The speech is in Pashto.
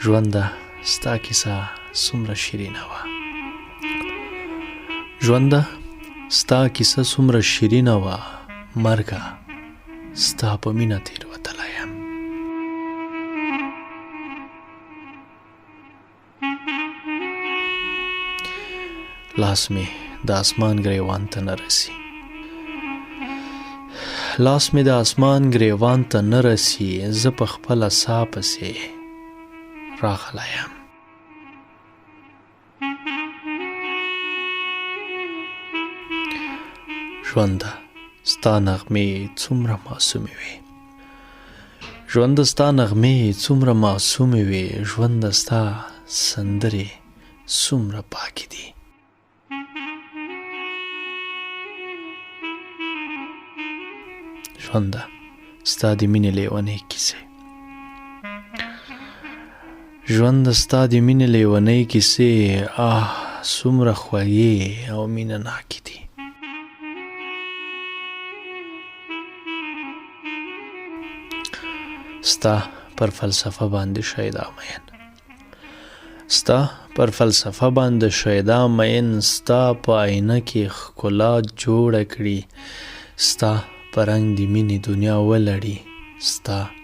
ژونده ستا کیسه څومره شیرینه وه ژونده ستا کیسه څومره شیرینه وه مرګه ستا په مینه تېروتلی یم لاس مې د اسمان ګریوان ته نه رسي لاس مې د اسمان ګریوان ته نه رسي زه په خپله سا پسې راغلی یم ژونده ستا نغمې څومره معصومې وې ژونده ستا نغمې څومره معصومې وې ژونده ستا سندرې څومره پاکې دي ژونده ستا د مینې لیونۍ کیسې ژونده ستا د مینې لیونۍ کیسې څومره خوږې او مینه ناکې دي ستا پر فلسفه باندې شیدا مین ستا پر فلسفه باندې شیدا مین ستا په آینه کې ښکلا جوړه کړي ستا په رنګ د مینې دنیا ولړي ستا